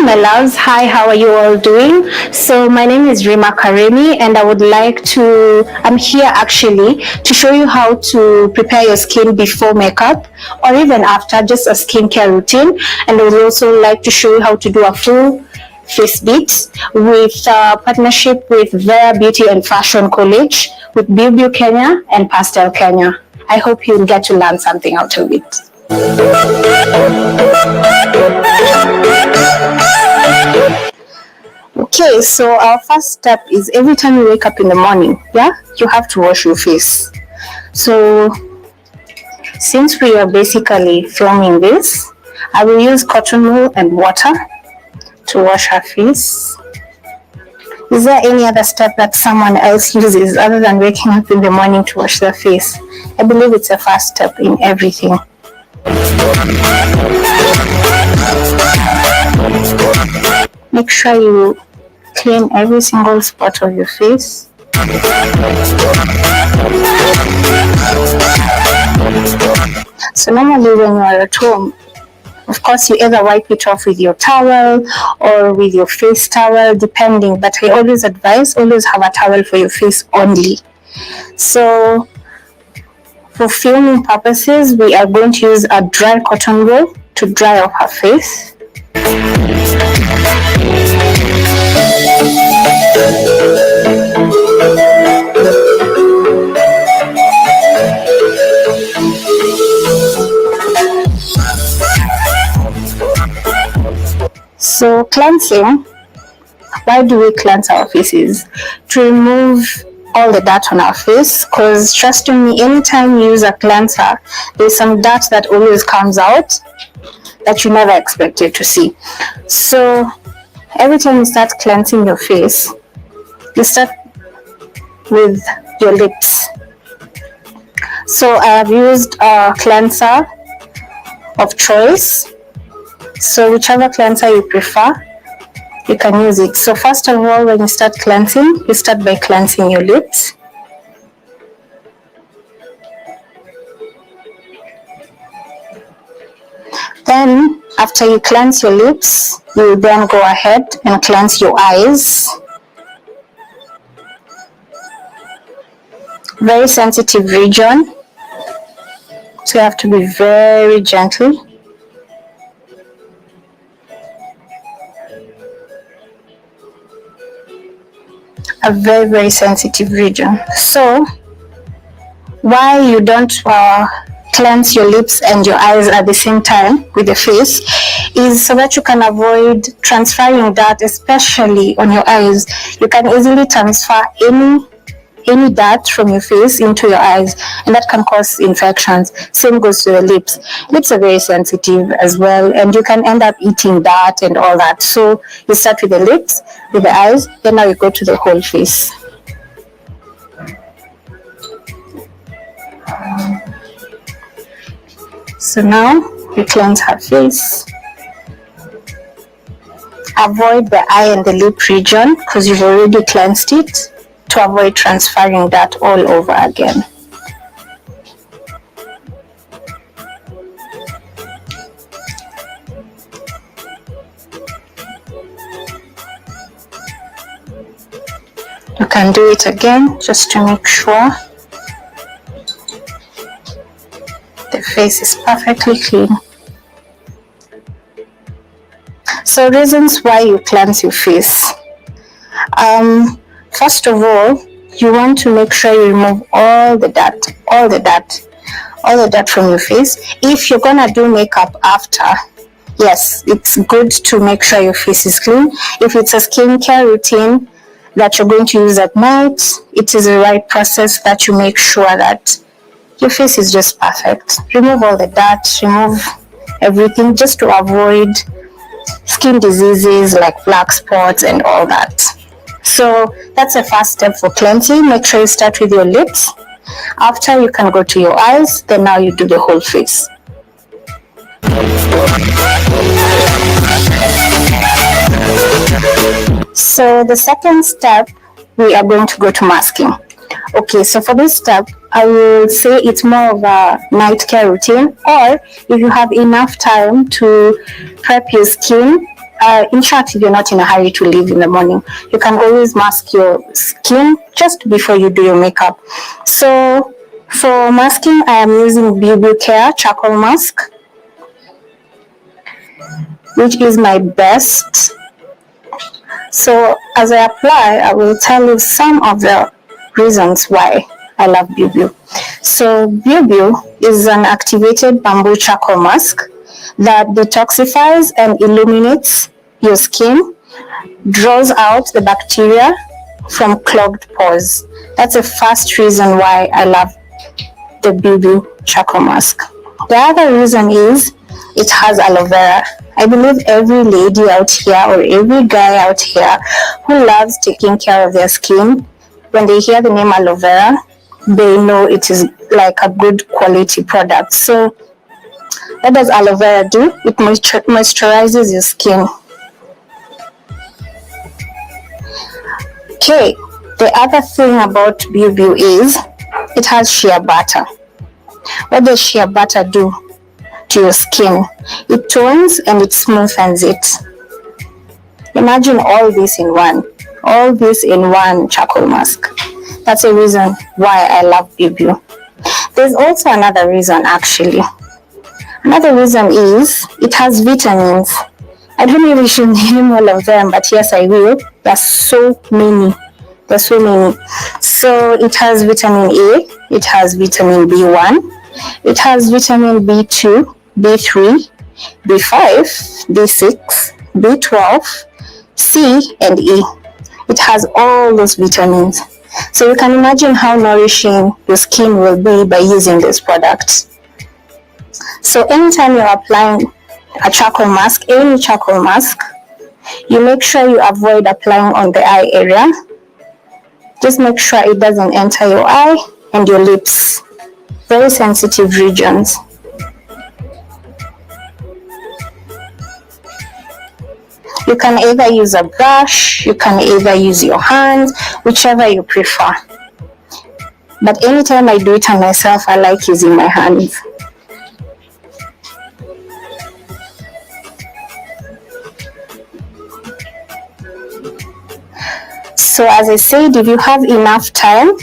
my loves. Hi, how are you all doing? So my name is Rima Karemi and I'm here actually to show you how to prepare your skin before makeup or even after, just a skincare routine. And I would also like to show you how to do a full face beat with partnership with Vera Beauty and Fashion College, with Bibu Kenya and Pastel Kenya. I hope you'll get to learn something out of it. Okay, so our first step is every time you wake up in the morning, you have to wash your face. So since we are basically filming this, I will use cotton wool and water to wash her face. Is there any other step that someone else uses other than waking up in the morning to wash their face? I believe it's a first step in everything. Make sure you clean every single spot of your face. So normally when you are at home, of course, you either wipe it off with your towel or with your face towel, depending. But I always advise, always have a towel for your face only. So for filming purposes, we are going to use a dry cotton wool to dry off her face. So cleansing, why do we cleanse our faces? To remove all the dirt on our face, because trust me, anytime you use a cleanser, there's some dirt that always comes out that you never expected to see. So every time you start cleansing your face, you start with your lips. So I have used a cleanser of choice. So whichever cleanser you prefer, you can use it. So first of all, when you start cleansing, you start by cleansing your lips. Then after you cleanse your lips, you will then go ahead and cleanse your eyes. Very sensitive region, so you have to be very gentle. A very, very sensitive region. So why you don't cleanse your lips and your eyes at the same time with the face is so that you can avoid transferring dirt, especially on your eyes. You can easily transfer any dirt from your face into your eyes, and that can cause infections. Same goes to the lips. Lips are very sensitive as well, and you can end up eating dirt and all that. So you start with the lips, with the eyes, then now you go to the whole face. So now you cleanse her face. Avoid the eye and the lip region because you've already cleansed it, to avoid transferring that all over again. You can do it again just to make sure the face is perfectly clean. So reasons why you cleanse your face. First of all, you want to make sure you remove all the dirt from your face. If you're gonna do makeup after, yes, it's good to make sure your face is clean. If it's a skincare routine that you're going to use at night, it is the right process that you make sure that your face is just perfect. Remove all the dirt, remove everything, just to avoid skin diseases like black spots and all that. So that's the first step for cleansing. Make sure you start with your lips. After, you can go to your eyes, then now you do the whole face. So the second step, we are going to go to masking. Okay, so for this step, I will say it's more of a night care routine, or if you have enough time to prep your skin In short, if you're not in a hurry to leave in the morning, you can always mask your skin just before you do your makeup. So for masking, I am using BB Care Charcoal Mask, which is my best. So as I apply, I will tell you some of the reasons why I love BB. So BB is an activated bamboo charcoal mask that detoxifies and illuminates your skin, draws out the bacteria from clogged pores. That's the first reason why I love the BB charcoal mask. The other reason is it has aloe vera. I believe every lady out here or every guy out here who loves taking care of their skin, when they hear the name aloe vera, they know it is like a good quality product. So what does aloe vera do? It moisturizes your skin. Okay, the other thing about BB is it has shea butter. What does shea butter do to your skin? It tones and it smoothens it. Imagine all this in one charcoal mask. That's the reason why I love BB. There's also another reason actually. Another reason is it has vitamins. I don't really should name all of them, but yes, I will. There's so many. So it has vitamin A, it has vitamin B1, it has vitamin B2, B3, B5, B6, B12, C, and E. It has all those vitamins. So you can imagine how nourishing your skin will be by using this product. So anytime you're applying a charcoal mask, any charcoal mask, you make sure you avoid applying on the eye area. Just make sure it doesn't enter your eye and your lips. Very sensitive regions. You can either use a brush, you can either use your hands, whichever you prefer. But anytime I do it on myself, I like using my hands. So as I said, if you have enough time,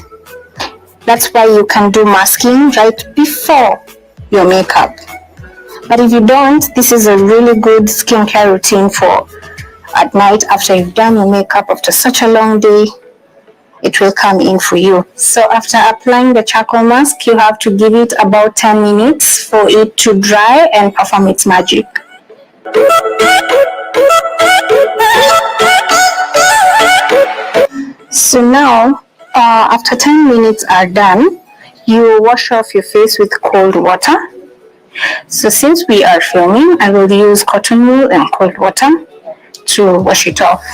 that's why you can do masking right before your makeup. But if you don't, this is a really good skincare routine for at night after you've done your makeup after such a long day. It will come in for you. So after applying the charcoal mask, you have to give it about 10 minutes for it to dry and perform its magic. So now, after 10 minutes are done, you wash off your face with cold water. So since we are filming, I will use cotton wool and cold water to wash it off.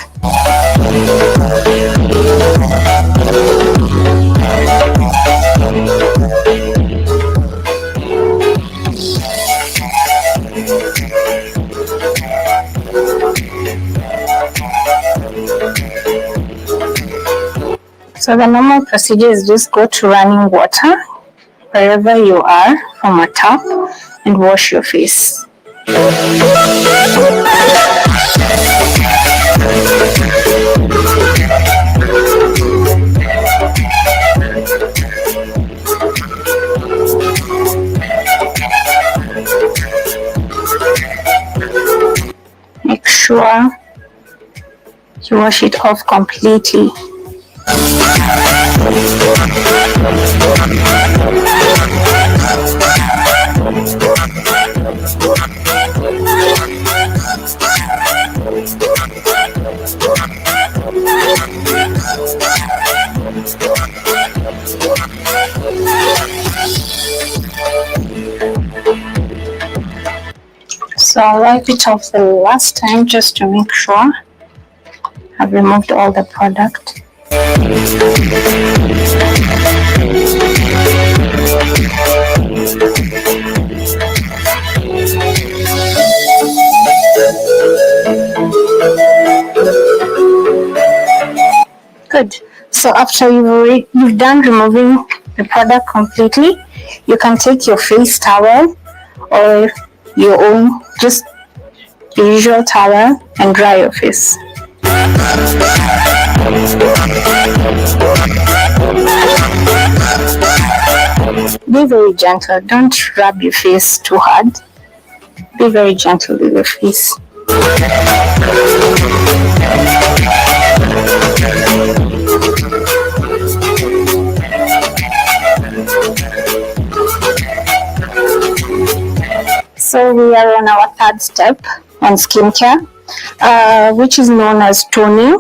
So the normal procedure is just go to running water wherever you are from a tap and wash your face. Make sure you wash it off completely. So I'll wipe it off the last time just to make sure I've removed all the product. Good. So after you've done removing the product completely, you can take your face towel or your own, just your usual towel and dry your face. Be very gentle, don't rub your face too hard. Be very gentle with your face. So we are on our third step on skincare, which is known as toning.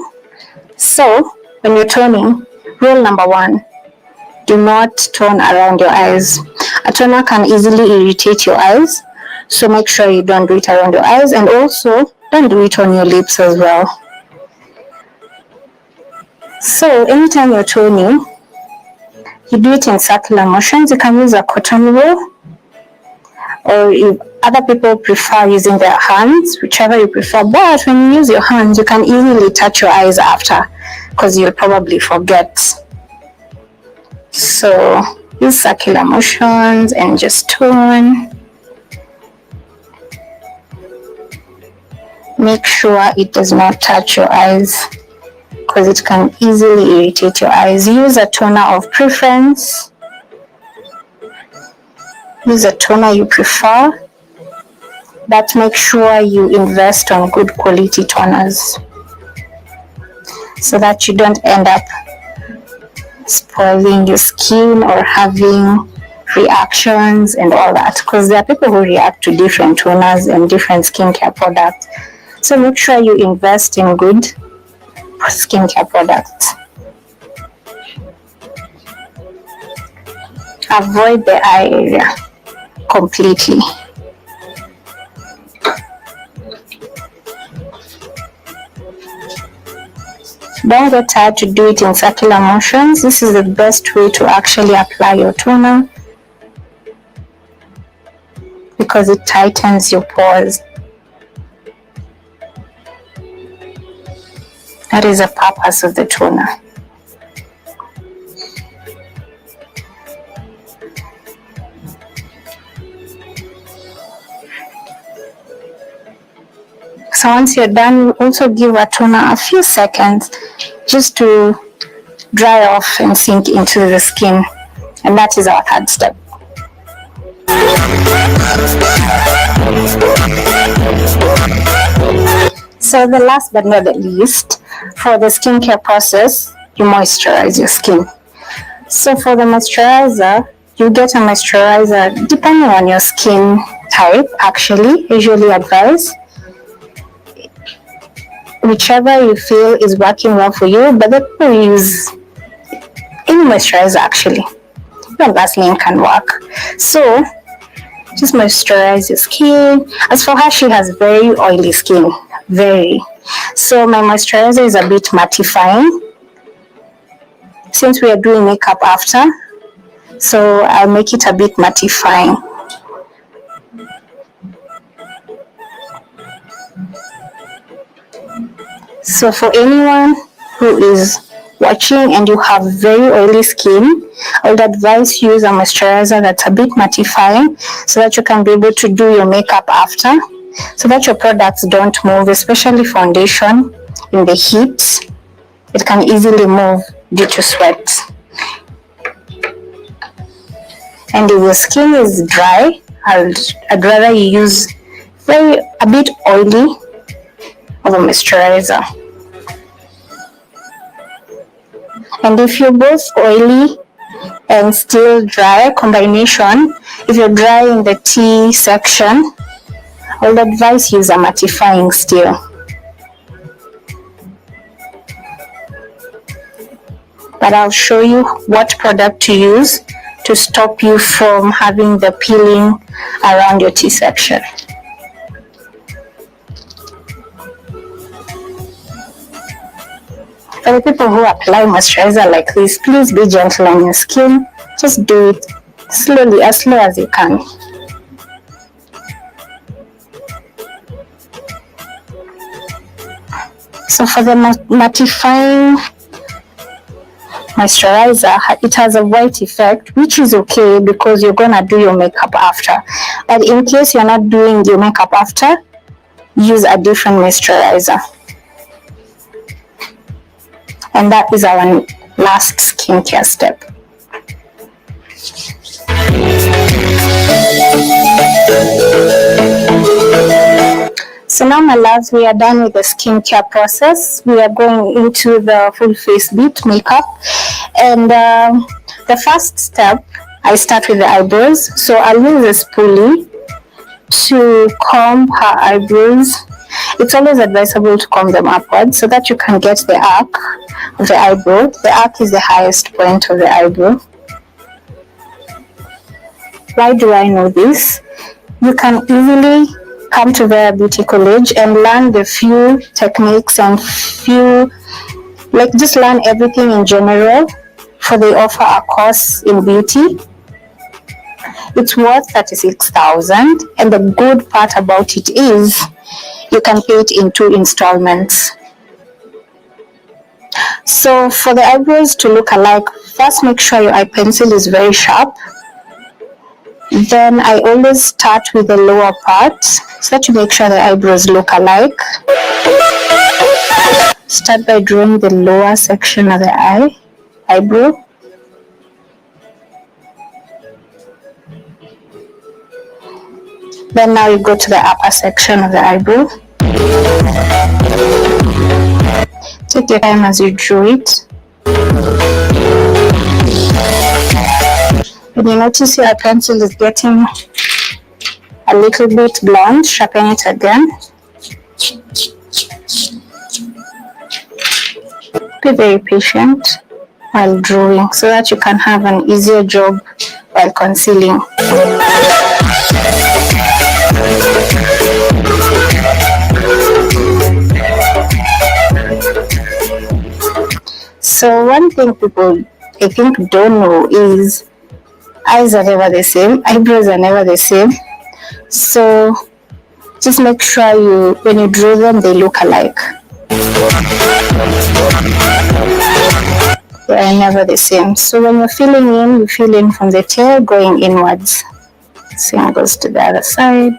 So when you're toning, rule number 1, do not tone around your eyes. A toner can easily irritate your eyes, so make sure you don't do it around your eyes, and also don't do it on your lips as well. So anytime you're toning, you do it in circular motions. You can use a cotton wool, or if other people prefer using their hands, whichever you prefer. But when you use your hands, you can easily touch your eyes after, because you'll probably forget. So use circular motions and just tone. Make sure it does not touch your eyes, because it can easily irritate your eyes. Use a toner of preference. Use a toner you prefer, but make sure you invest on good quality toners so that you don't end up spoiling your skin or having reactions and all that, because there are people who react to different toners and different skincare products. So make sure you invest in good skincare products. Avoid the eye area completely. Don't get tired to do it in circular motions. This is the best way to actually apply your toner, because it tightens your pores. That is the purpose of the toner. So once you're done, also give a toner a few seconds just to dry off and sink into the skin. And that is our third step. So the last but not the least, for the skincare process, you moisturize your skin. So for the moisturizer, you get a moisturizer depending on your skin type. Actually, usually advise whichever you feel is working well for you, but the people use any moisturizer actually. Even Vaseline can work. So just moisturize your skin. As for her, she has very oily skin, very. So my moisturizer is a bit mattifying, since we are doing makeup after, so I'll make it a bit mattifying. So for anyone who is watching and you have very oily skin, I would advise you use a moisturizer that's a bit mattifying, so that you can be able to do your makeup after, so that your products don't move, especially foundation in the heat. It can easily move due to sweat. And if your skin is dry, I'd rather you use a bit oily of a moisturizer. And if you're both oily and still dry combination, if you're dry in the T section, I would advise use a mattifying still. But I'll show you what product to use to stop you from having the peeling around your T section. For the people who apply moisturizer like this, please be gentle on your skin. Just do it slowly, as slow as you can. So for the mattifying moisturizer, it has a white effect, which is okay because you're gonna do your makeup after. But in case you're not doing your makeup after, use a different moisturizer. And that is our last skincare step. So now, my loves, we are done with the skincare process. We are going into the full face beat makeup. And the first step, I start with the eyebrows. So I'll use a spoolie to comb her eyebrows. It's always advisable to comb them upwards so that you can get the arc of the eyebrow. The arc is the highest point of the eyebrow. Why do I know this? You can easily come to Vera Beauty College and learn the few techniques and just learn everything in general, for they offer a course in beauty. It's worth 36,000, and the good part about it is you can pay it in 2 installments. So for the eyebrows to look alike, first make sure your eye pencil is very sharp. Then I always start with the lower part so to make sure the eyebrows look alike. Start by drawing the lower section of the eyebrow. Then now you go to the upper section of the eyebrow. Take your time as you draw it. When you notice your pencil is getting a little bit blonde, sharpen it again. Be very patient while drawing so that you can have an easier job while concealing. So one thing people, I think, don't know is eyes are never the same, eyebrows are never the same. So just make sure when you draw them, they look alike. They are never the same. So when you're filling in, you fill in from the tail going inwards. Same goes to the other side.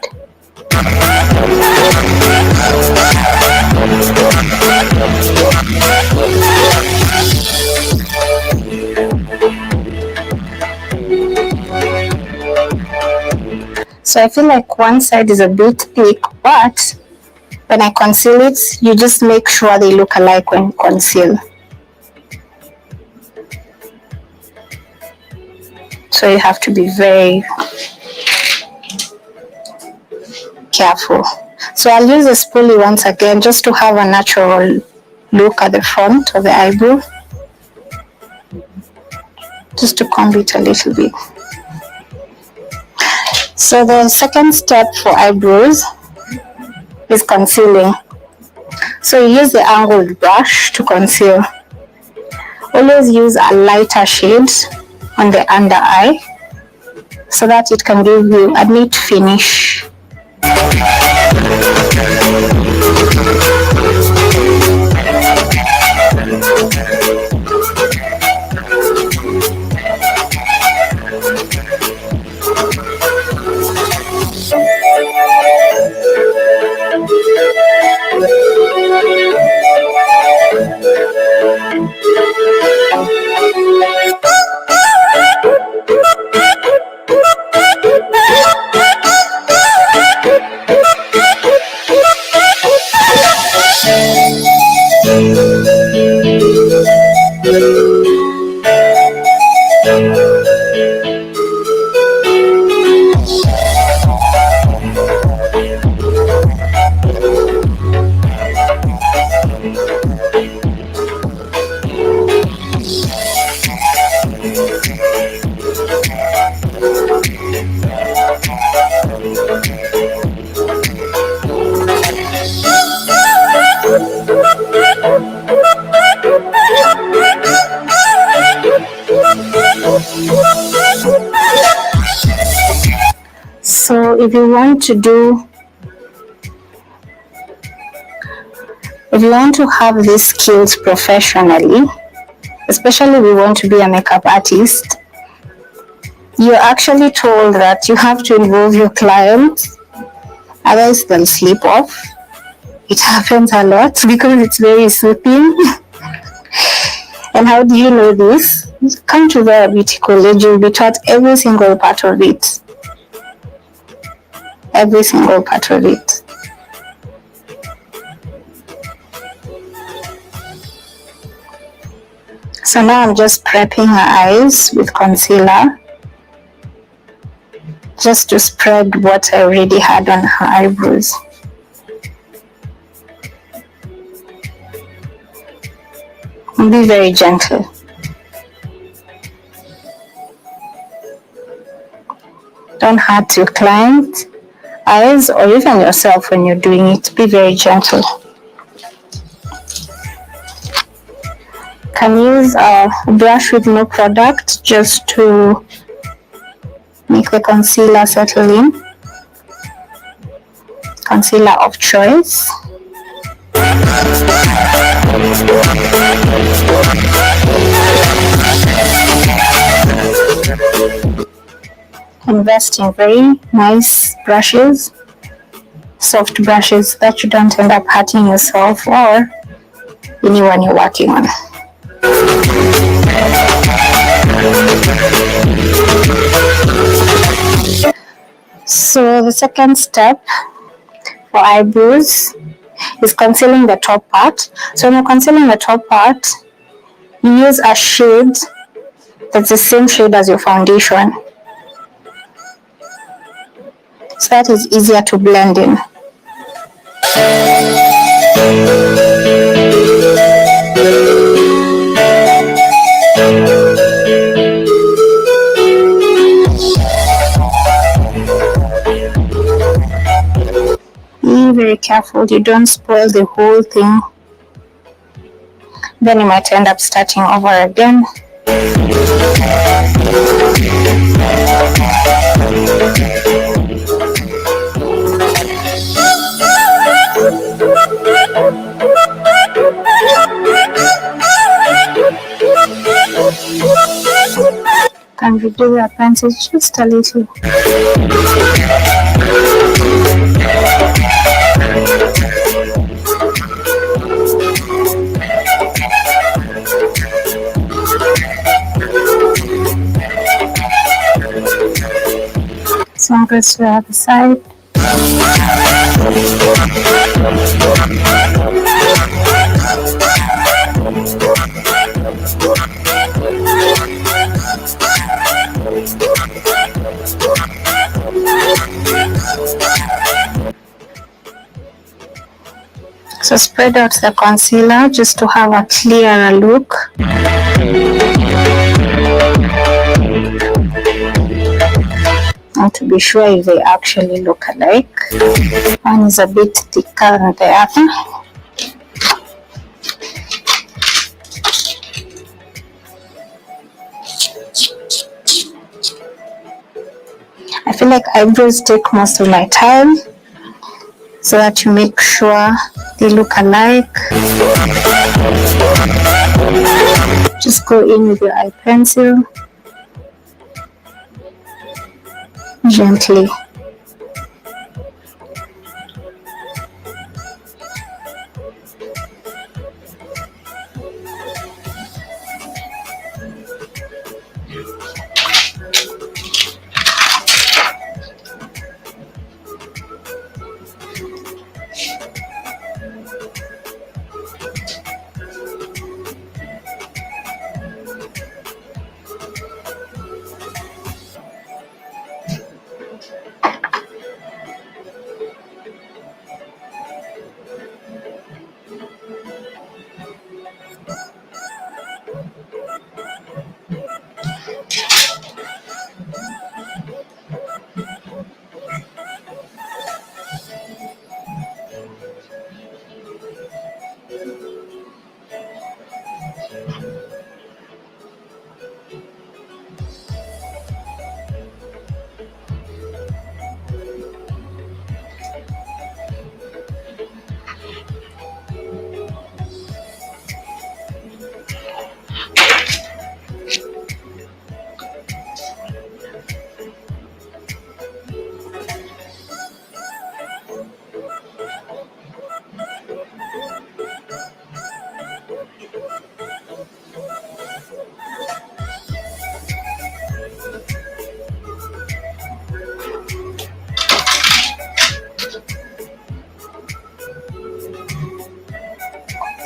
So I feel like one side is a bit thick, but when I conceal it, you just make sure they look alike when you conceal. So you have to be very careful. So I'll use the spoolie once again just to have a natural look at the front of the eyebrow. Just to comb it a little bit. So the second step for eyebrows is concealing. So you use the angled brush to conceal. Always use a lighter shade on the under eye so that it can give you a neat finish. So if you want to have these skills professionally, especially if you want to be a makeup artist, you're actually told that you have to involve your clients, otherwise they'll slip off. It happens a lot because it's very soothing. And how do you know this? Come to the beauty college, you'll be taught every single part of it. Every single part of it. So now I'm just prepping her eyes with concealer, just to spread what I already had on her eyebrows. Be very gentle. Don't hurt your client, eyes, or even yourself when you're doing it. Be very gentle. Can use a brush with no product just to make the concealer settle in. Concealer of choice. Invest in very nice brushes, soft brushes that you don't end up hurting yourself or anyone you're working on. So the second step for eyebrows is concealing the top part. So when you're concealing the top part, you use a shade that's the same shade as your foundation. So that is easier to blend in. Be very careful, you don't spoil the whole thing. Then you might end up starting over again. Can redo your pencil just a little. So I'm going to the other side. So spread out the concealer just to have a clearer look. And to be sure if they actually look alike. One is a bit thicker than the other. I feel like eyebrows take most of my time, so that you make sure they look alike. Just go in with your eye pencil gently.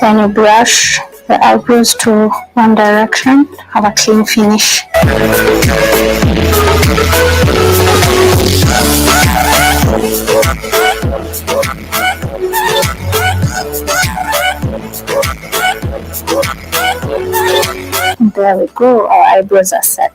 Then you brush the eyebrows to one direction, have a clean finish. There we go, our eyebrows are set.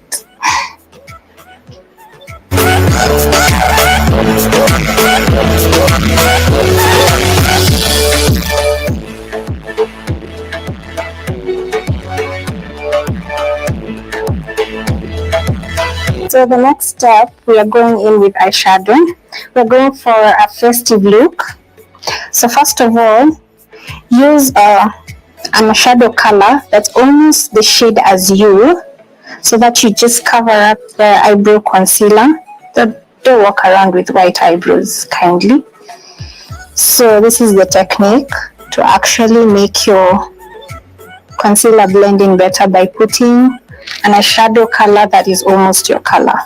So the next step, we are going in with eyeshadow. We're going for a festive look. So first of all, use an eyeshadow color that's almost the shade as you, so that you just cover up the eyebrow concealer. Don't walk around with white eyebrows, kindly. So this is the technique to actually make your concealer blending better, by putting an eyeshadow color that is almost your color.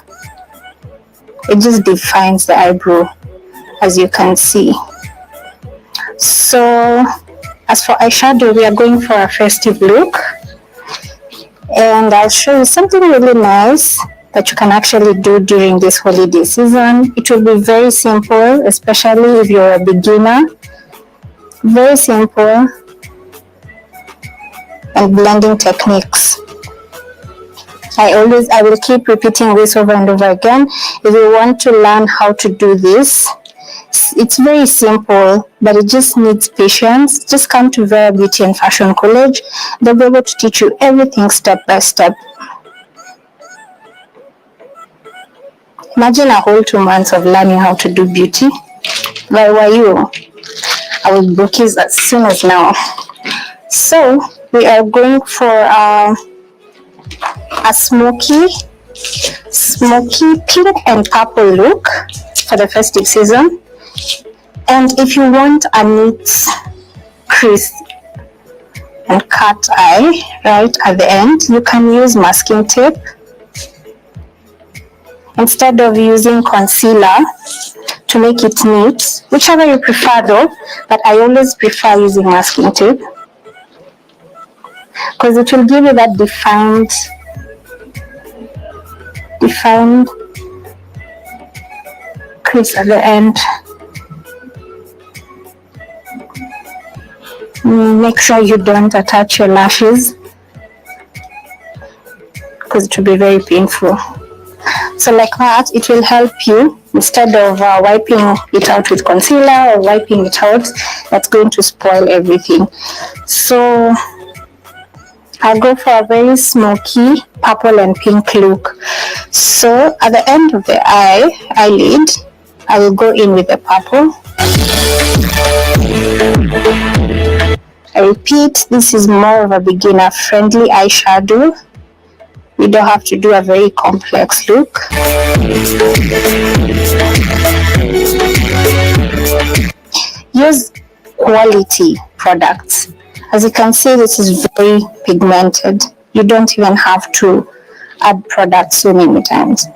It just defines the eyebrow, as you can see. So as for eyeshadow, we are going for a festive look, and I'll show you something really nice that you can actually do during this holiday season. It will be very simple, especially if you're a beginner. Very simple and blending techniques. I will keep repeating this over and over again. If you want to learn how to do this, it's very simple, but it just needs patience. Just come to Vera Beauty and Fashion College. They'll be able to teach you everything step by step. Imagine a whole 2 months of learning how to do beauty. Where were you? I will book it as soon as now. So we are going for a smoky pink and purple look for the festive season. And if you want a neat, crease and cut eye right at the end, you can use masking tape instead of using concealer to make it neat, whichever you prefer though, but I always prefer using masking tape because it will give you that defined crease at the end. Make sure you don't attach your lashes because it will be very painful. So like that, it will help you instead of wiping it out with concealer or wiping it out. That's going to spoil everything. So I'll go for a very smoky purple and pink look. So at the end of the eyelid, I will go in with the purple. I repeat, this is more of a beginner friendly eyeshadow. We don't have to do a very complex look. Use quality products. As you can see, this is very pigmented. You don't even have to add products so many times.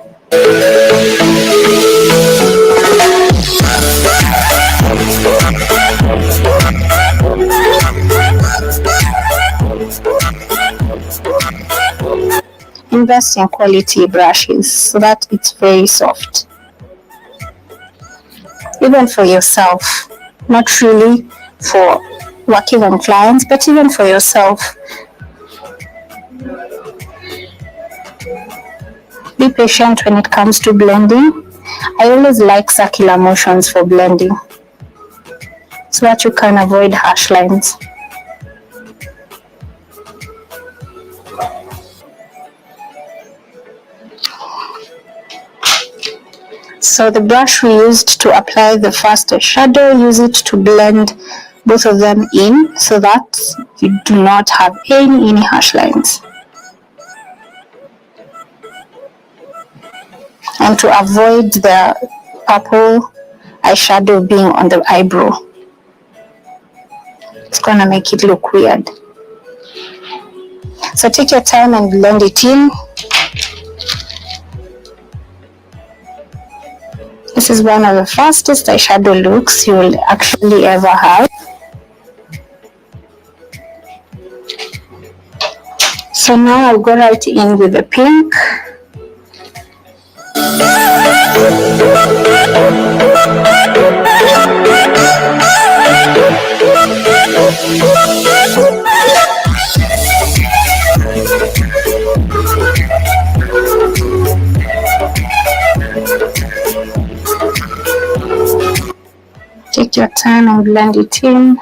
Invest in quality brushes so that it's very soft. Even for yourself, not really for working on clients, but even for yourself. Be patient when it comes to blending. I always like circular motions for blending so that you can avoid harsh lines. So the brush we used to apply the first eyeshadow, use it to blend both of them in so that you do not have any harsh lines. And to avoid the purple eyeshadow being on the eyebrow. It's gonna make it look weird. So take your time and blend it in. This is one of the fastest eyeshadow looks you will actually ever have. So now I'll go right in with the pink. Take your time and blend it in.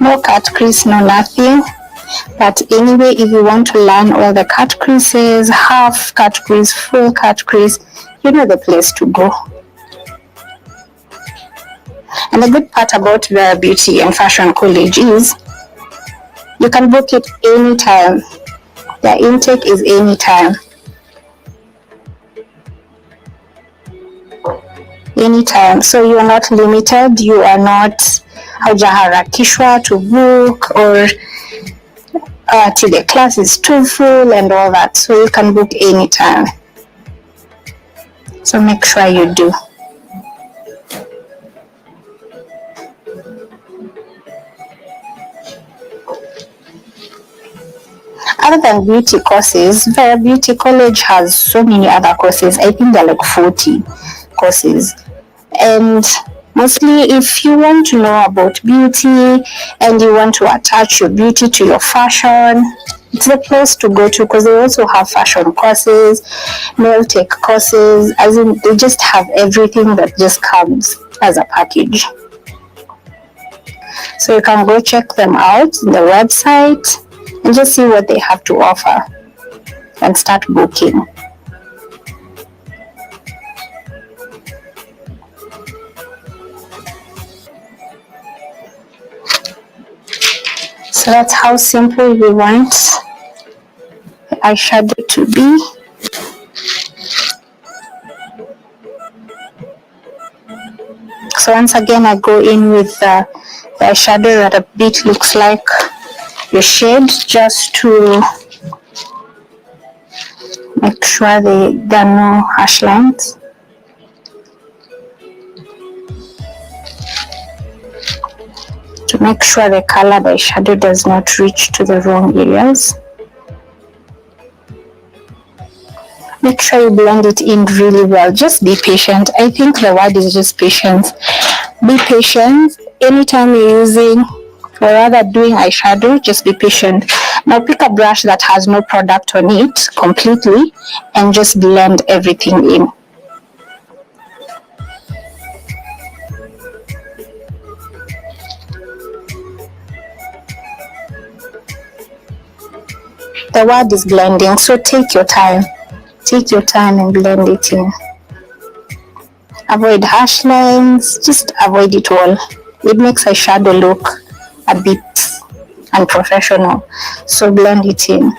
No cut crease, no nothing. But anyway, if you want to learn all the cut creases, half cut crease, full cut crease, you know the place to go. And the good part about the beauty and fashion college is you can book it anytime. The intake is anytime. Anytime. So you are not limited. You are not haujaharakishwa to book or till the class is too full and all that. So you can book anytime. So make sure you do. Other than beauty courses, the beauty college has so many other courses. I think there are like 40 courses. And mostly if you want to know about beauty and you want to attach your beauty to your fashion, it's the place to go to, because they also have fashion courses, nail tech courses, as in they just have everything that just comes as a package. So you can go check them out on the website and just see what they have to offer and start booking. So that's how simple we want the eyeshadow to be. So once again, I go in with the eyeshadow that a bit looks like the shade, just to make sure there are no harsh lines. To make sure the color the eyeshadow does not reach to the wrong areas. Make sure you blend it in really well. Just be patient. I think the word is just patience. Be patient. Anytime you're using or rather doing eyeshadow, just be patient. Now pick a brush that has no product on it completely and just blend everything in. The word is blending, so take your time. Take your time and blend it in. Avoid harsh lines, just avoid it all. It makes eyeshadow look a bit unprofessional, so blend it in.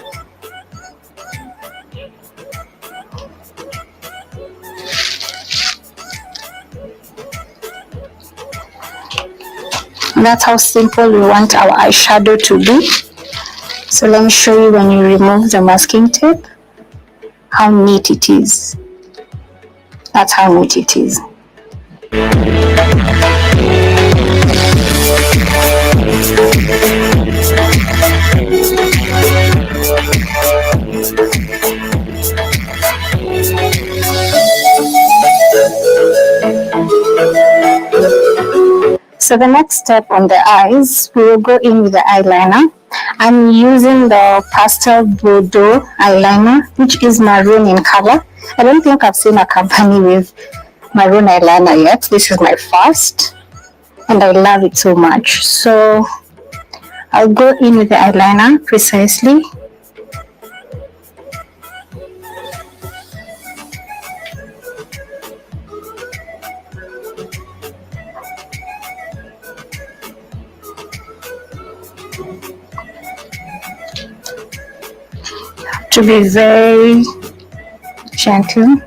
That's how simple we want our eyeshadow to be. So let me show you when you remove the masking tape, how neat it is. That's how neat it is. So the next step on the eyes, we will go in with the eyeliner. I'm using the pastel Bordeaux eyeliner, which is maroon in color. I don't think I've seen a company with maroon eyeliner yet. This is my first, and I love it so much. So I'll go in with the eyeliner precisely. To be very gentle.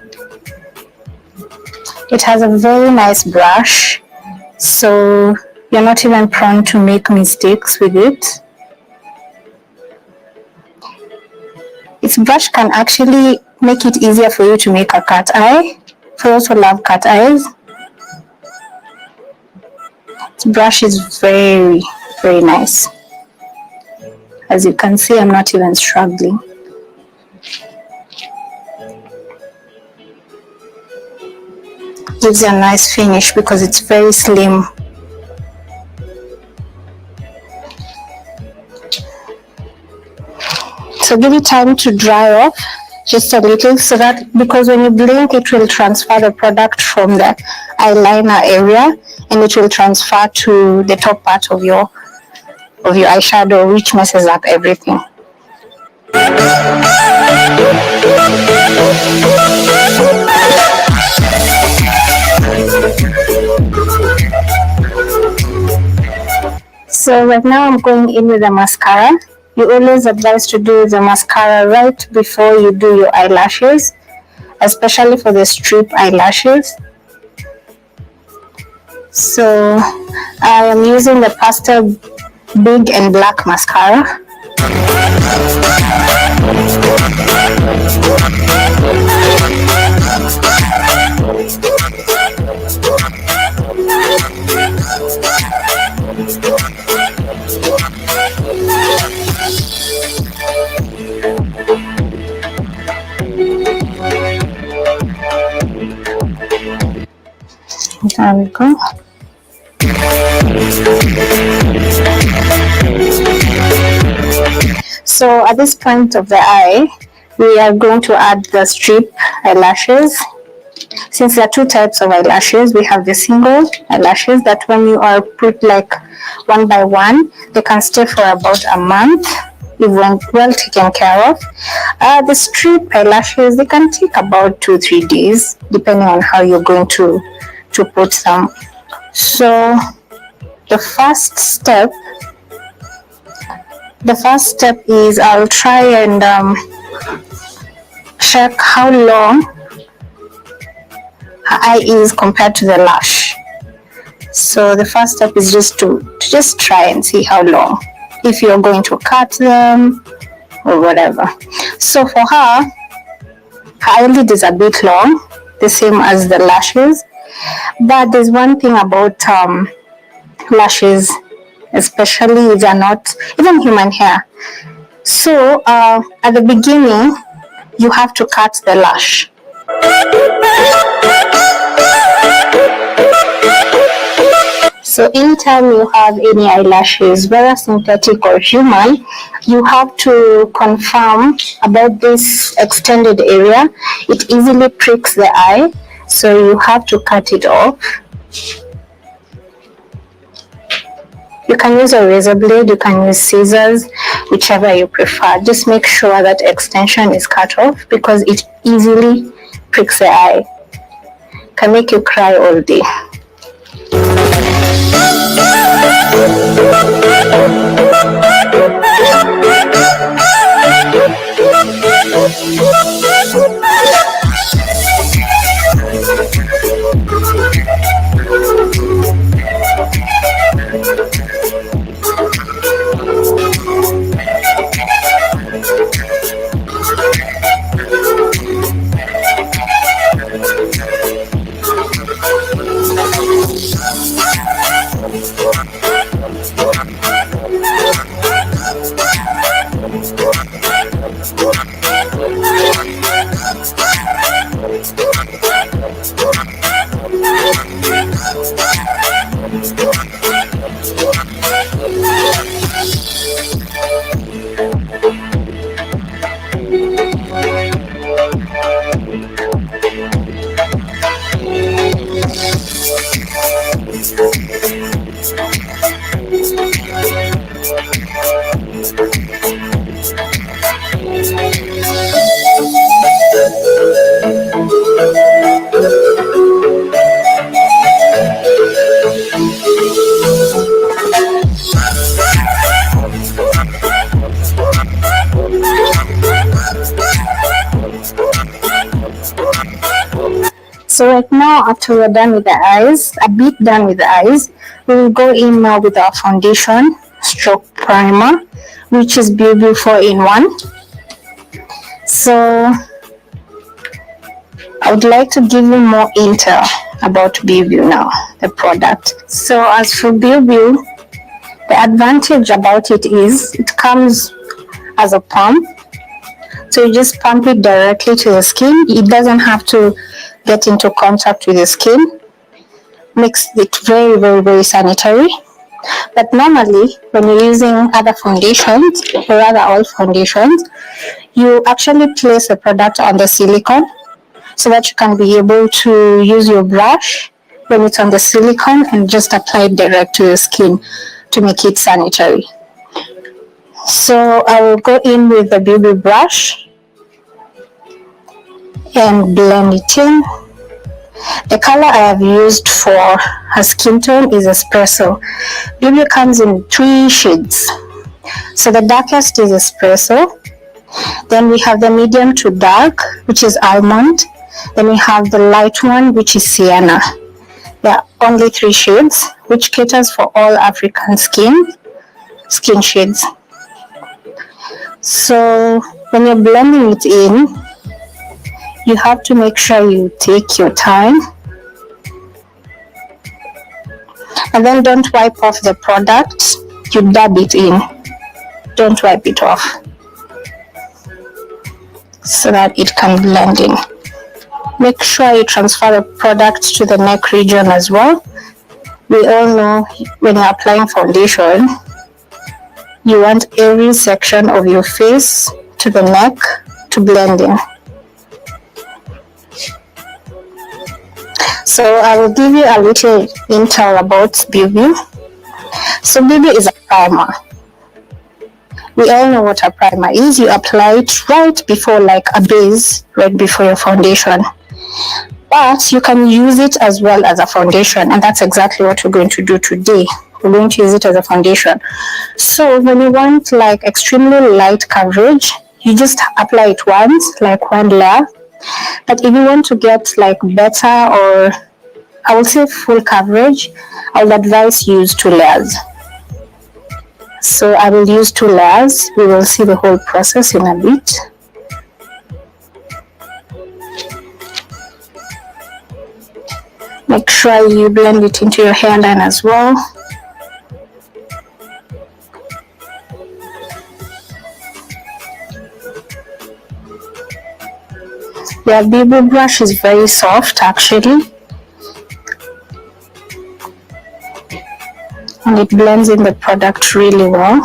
It has a very nice brush, so you're not even prone to make mistakes with it. Its brush can actually make it easier for you to make a cat eye, for those who love cat eyes. This brush is very, very nice. As you can see, I'm not even struggling. Gives you a nice finish because it's very slim. So give it time to dry off just a little, so that because when you blink it will transfer the product from the eyeliner area and it will transfer to the top part of your eyeshadow, which messes up everything. So right now I'm going in with the mascara. You always advise to do the mascara right before you do your eyelashes, especially for the strip eyelashes. So I am using the Pastel Big and Black mascara. There we go. So at this point of the eye, we are going to add the strip eyelashes. Since there are two types of eyelashes, we have the single eyelashes that when you are put like one by one, they can stay for about a month if well taken care of. The strip eyelashes, they can take about 2-3 days depending on how you're going to put them. So the first step is I'll try and check how long her eye is compared to the lash. So the first step is just to try and see how long, if you're going to cut them or whatever. So for her eyelid is a bit long, the same as the lashes. But there's one thing about lashes, especially if they're not even human hair. So at the beginning, you have to cut the lash. So anytime you have any eyelashes, whether synthetic or human, you have to confirm about this extended area. It easily pricks the eye, so you have to cut it off. You can use a razor blade, you can use scissors, whichever you prefer. Just make sure that extension is cut off because it easily pricks the eye. Can make you cry all day. So right now, after we're done with the eyes, a bit done with the eyes, we will go in now with our foundation stroke primer, which is BB 4-in-1. So I would like to give you more intel about BB now, the product. So as for BB, the advantage about it is it comes as a pump. So you just pump it directly to the skin. It doesn't have to get into contact with the skin. Makes it very, very, very sanitary. But normally, when you're using other foundations, or rather all foundations, you actually place the product on the silicone so that you can be able to use your brush when it's on the silicone and just apply it direct to the skin to make it sanitary. So I will go in with the BB brush and blend it in. The color I have used for her skin tone is espresso. BB comes in 3 shades. So the darkest is espresso. Then we have the medium to dark, which is almond. Then we have the light one, which is sienna. There are only 3 shades, which caters for all African skin shades. So when you're blending it in, you have to make sure you take your time. And then don't wipe off the product. You dab it in. Don't wipe it off, so that it can blend in. Make sure you transfer the product to the neck region as well. We all know when you're applying foundation, you want every section of your face to the neck to blend in. So I will give you a little intel about BB. So BB is a primer. We all know what a primer is. You apply it right before, like a base, right before your foundation. But you can use it as well as a foundation, and that's exactly what we're going to do today. We're going to use it as a foundation. So when you want like extremely light coverage, you just apply it once, like one layer. But if you want to get like better, or I would say full coverage, I would advise use 2 layers. So I will use 2 layers. We will see the whole process in a bit. Make sure you blend it into your hairline as well. The BB brush is very soft actually, and it blends in the product really well.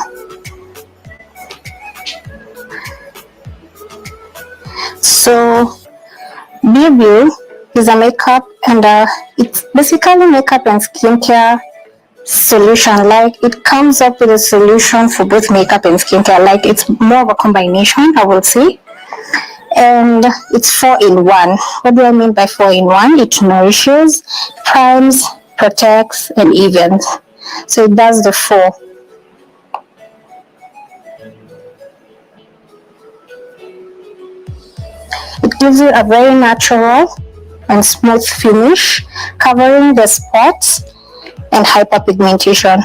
So BB is a makeup, and it's basically makeup and skincare solution. Like it comes up with a solution for both makeup and skincare. Like it's more of a combination, I would say. And it's 4-in-1. What do I mean by 4-in-1? It nourishes, primes, protects, and evens. So it does the 4. It gives you a very natural and smooth finish, covering the spots and hyperpigmentation.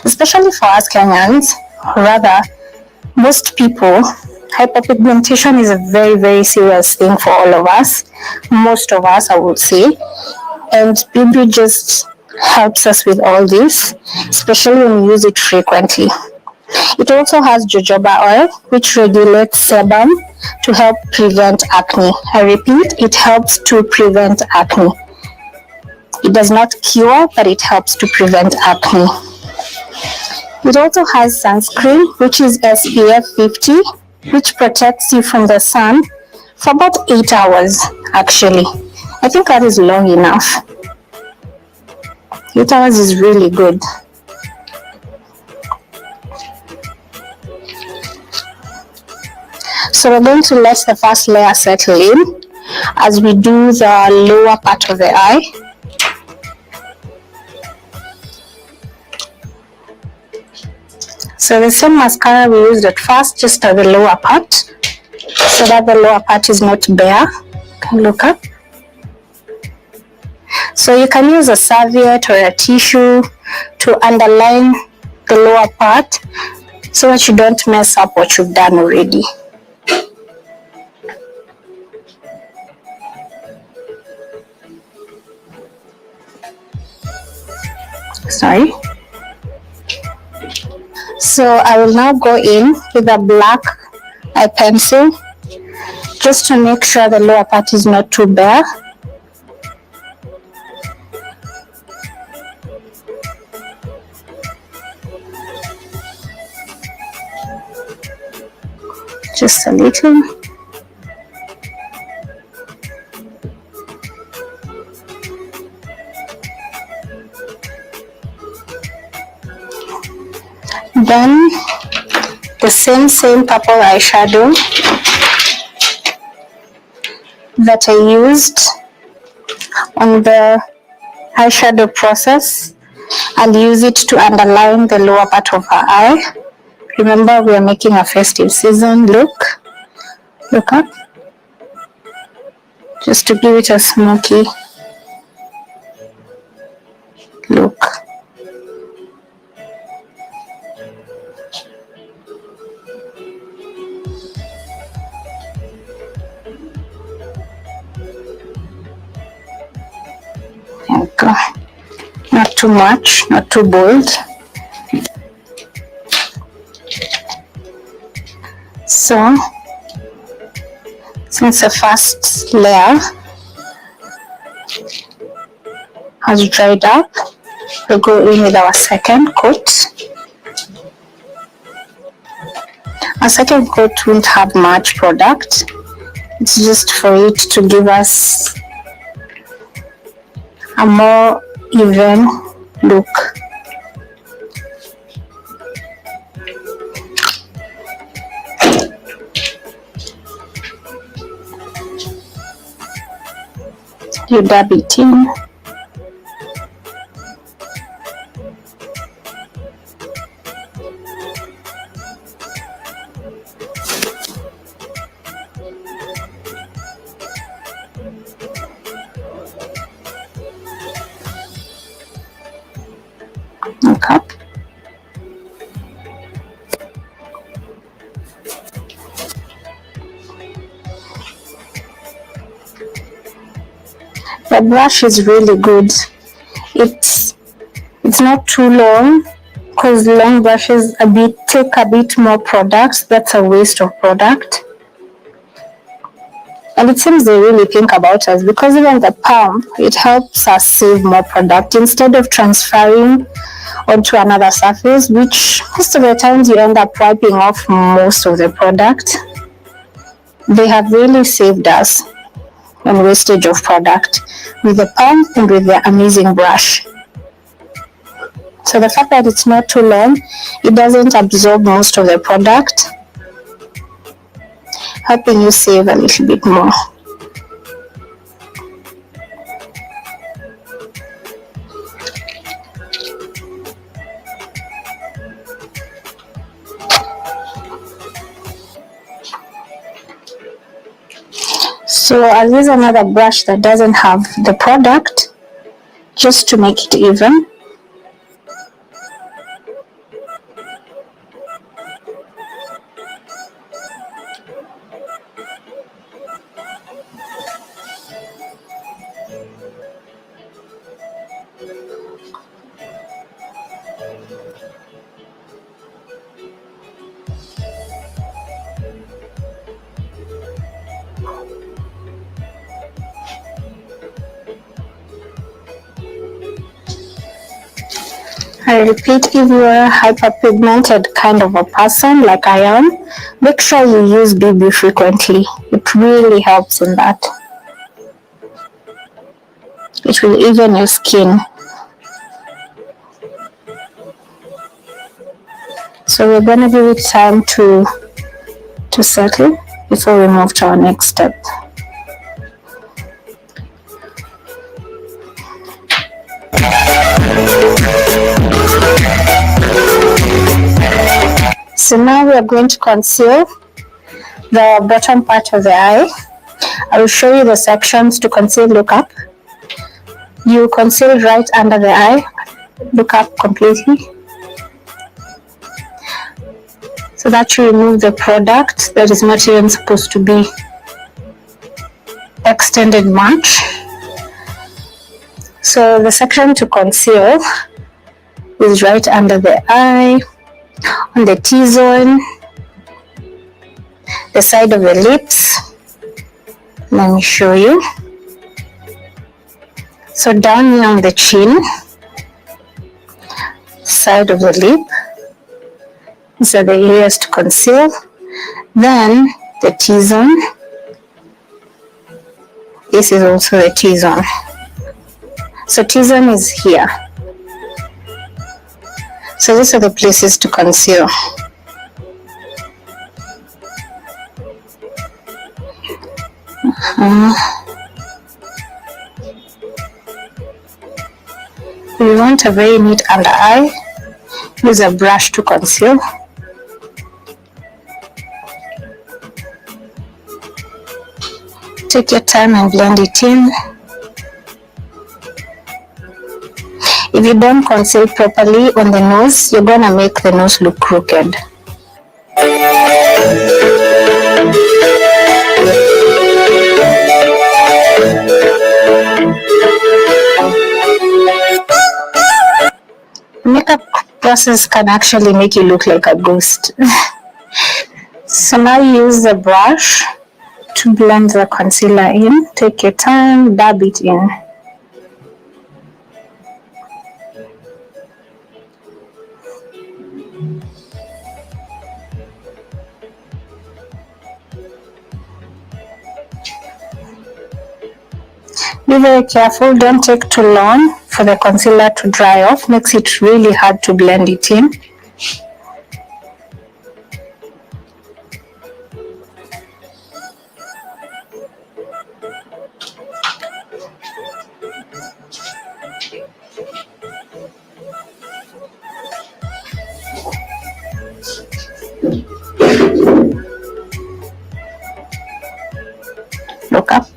Especially for us Kenyans, rather most people, hyperpigmentation is a very, very serious thing for all of us. Most of us, I would say. And BB just helps us with all this, especially when we use it frequently. It also has jojoba oil, which regulates sebum to help prevent acne. I repeat, it helps to prevent acne. It does not cure, but it helps to prevent acne. It also has sunscreen, which is SPF 50, which protects you from the sun for about 8 hours, actually. I think that is long enough. 8 hours is really good. So we're going to let the first layer settle in as we do the lower part of the eye. So the same mascara we used at first, just at the lower part, so that the lower part is not bare. You can look up. So you can use a serviette or a tissue to underline the lower part so that you don't mess up what you've done already. Sorry. So I will now go in with a black eye pencil just to make sure the lower part is not too bare. Just a little. Then the same purple eyeshadow that I used on the eyeshadow process, I'll use it to underline the lower part of her eye. Remember, we are making a festive season look. Look up. Just to give it a smoky look. There we go. Not too much, not too bold. So, since the first layer has dried up, we'll go in with our second coat. Our second coat won't have much product. It's just for it to give us a more even look. You dab it in. Okay. The brush is really good. It's not too long, because long brushes take a bit more product. That's a waste of product. And it seems they really think about us, because even the palm, it helps us save more product instead of transferring onto another surface, which most of the times you end up wiping off most of the product. They have really saved us on wastage of product with the palm and with the amazing brush. So the fact that it's not too long, it doesn't absorb most of the product, helping you save a little bit more. So I'll use another brush that doesn't have the product, just to make it even. I repeat, if you're a hyperpigmented kind of a person like I am, make sure you use BB frequently. It really helps in that. It will even your skin. So we're going to give it time to settle before we move to our next step. So now we are going to conceal the bottom part of the eye. I will show you the sections to conceal. Look up. You conceal right under the eye. Look up completely. So that you remove the product that is not even supposed to be extended much. So the section to conceal, is right under the eye, on the T-zone, the side of the lips. Let me show you. So down here on the chin, side of the lip, these are the areas to conceal. Then the T-zone, this is also the T-zone. So T-zone is here. So these are the places to conceal. If you want a very neat under eye, use a brush to conceal. Take your time and blend it in. If you don't conceal properly on the nose, you're gonna make the nose look crooked. Makeup process can actually make you look like a ghost. So now use the brush to blend the concealer in. Take your time, dab it in. Be very careful, don't take too long for the concealer to dry off. Makes it really hard to blend it in. Look up.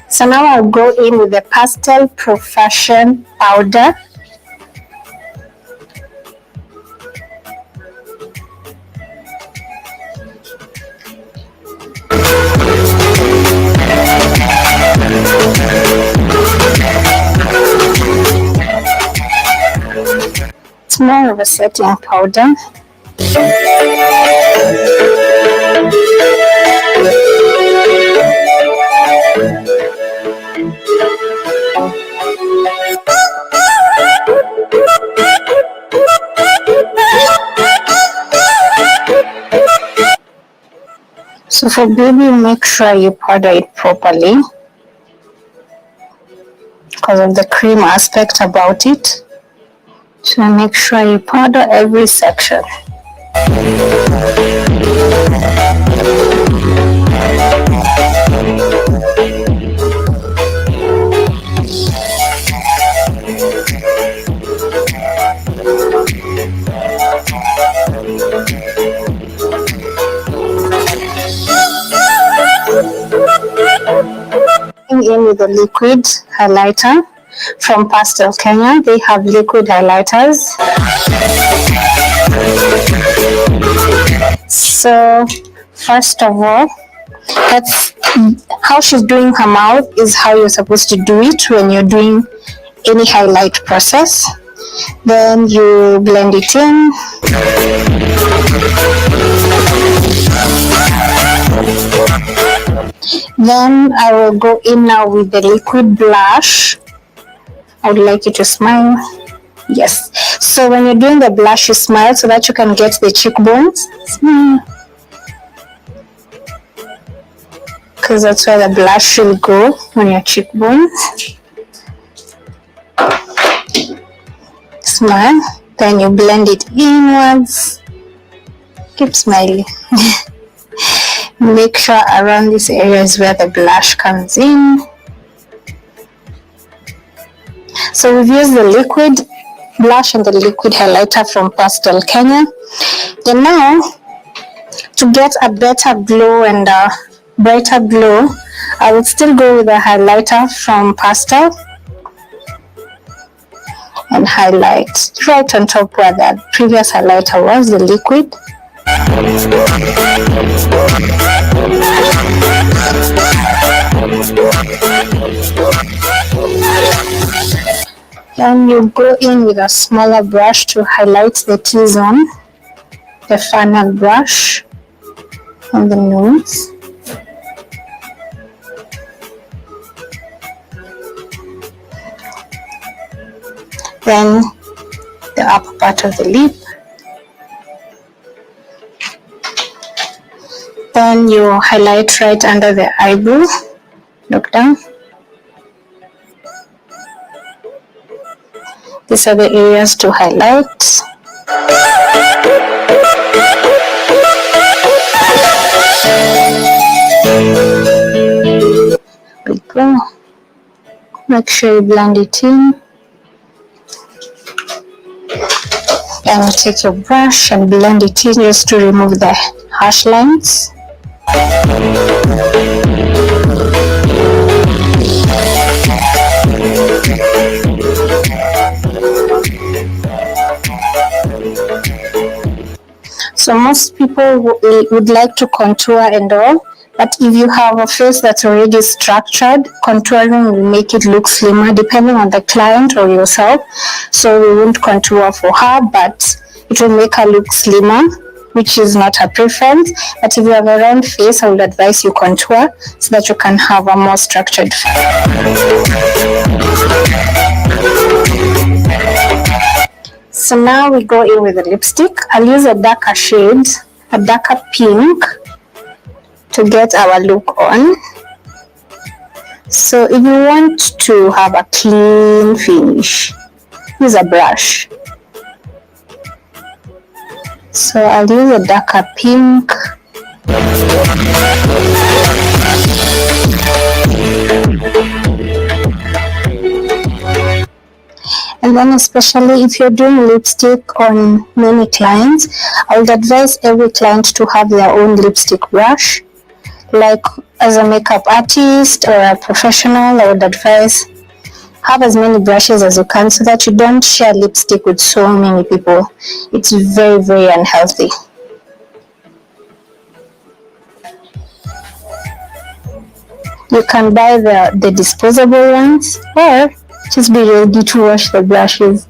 So now I'll go in with the Pastel Profession powder. It's more of a setting powder. So for baby, make sure you powder it properly because of the cream aspect about it. So make sure you powder every section. In with the liquid highlighter from Pastel Kenya. They have liquid highlighters. So first of all, that's how she's doing her mouth is how you're supposed to do it when you're doing any highlight process. Then you blend it in. Then I will go in now with the liquid blush. I would like you to smile. Yes. So when you're doing the blush, you smile so that you can get the cheekbones. Smile. Because that's where the blush will go, on your cheekbones. Smile. Then you blend it inwards. Keep smiling. Make sure around this area is where the blush comes in. So we've used the liquid blush and the liquid highlighter from Pastel Kenya. Then now, to get a better glow and a brighter glow, I would still go with the highlighter from Pastel and highlight right on top where the previous highlighter was, the liquid. Then you go in with a smaller brush to highlight the T-zone, the funnel brush on the nose. Then the upper part of the lip. Then you highlight right under the eyebrow. Look down. These are the areas to highlight. There we go. Make sure you blend it in. Then you take your brush and blend it in just to remove the harsh lines. So most people would like to contour and all, but if you have a face that's already structured, contouring will make it look slimmer depending on the client or yourself. So we won't contour for her, but it will make her look slimmer, which is not her preference. But if you have a round face, I would advise you contour so that you can have a more structured face. So now we go in with the lipstick. I'll use a darker shade, a darker pink, to get our look on. So if you want to have a clean finish, use a brush. So I'll use a darker pink. And then especially if you're doing lipstick on many clients, I would advise every client to have their own lipstick brush. Like as a makeup artist or a professional, I would advise have as many brushes as you can so that you don't share lipstick with so many people. It's very, very unhealthy. You can buy the disposable ones or just be ready to wash the brushes.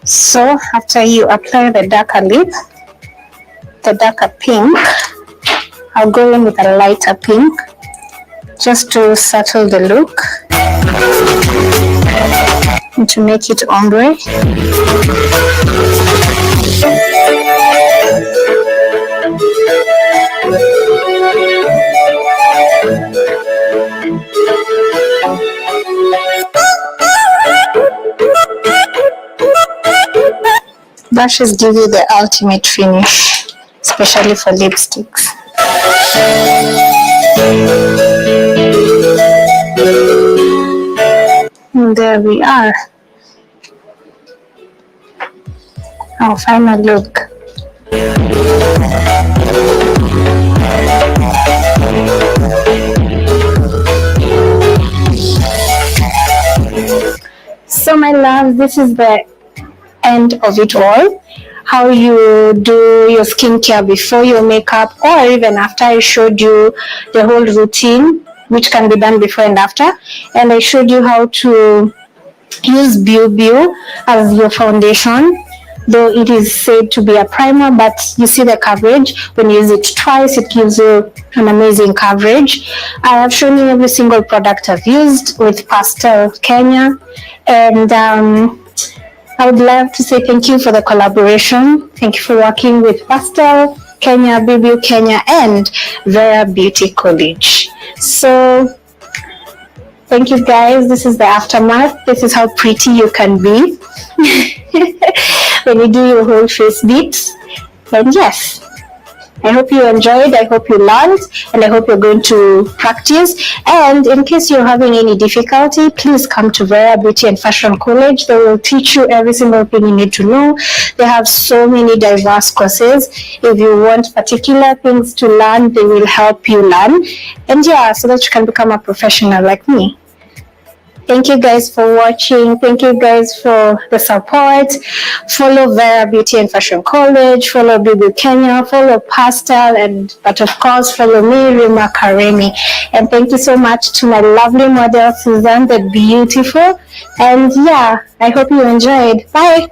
So after you apply the darker lip, the darker pink, I'll go in with a lighter pink just to settle the look and to make it ombre. Brushes give you the ultimate finish, especially for lipsticks. And there we are. Our final look. So my love, this is the end of it all, how you do your skincare before your makeup or even after. I showed you the whole routine, which can be done before and after. And I showed you how to use Bio as your foundation, though it is said to be a primer, but you see the coverage. When you use it twice, it gives you an amazing coverage. I have shown you every single product I've used with Pastel Kenya, and I would love to say thank you for the collaboration. Thank you for working with Pastel Kenya, BB Kenya, and Vera Beauty College. So thank you guys. This is the aftermath. This is how pretty you can be when you do your whole face beat. And yes, I hope you enjoyed, I hope you learned, and I hope you're going to practice. And in case you're having any difficulty, please come to Vera Beauty and Fashion College. They will teach you every single thing you need to know. They have so many diverse courses. If you want particular things to learn, they will help you learn. And yeah, so that you can become a professional like me. Thank you guys for watching. Thank you guys for the support. Follow Vera Beauty and Fashion College. Follow BB Kenya. Follow Pastel. But of course, follow me, Rima Karemi. And thank you so much to my lovely model, Suzanne, the beautiful. And yeah, I hope you enjoyed. Bye.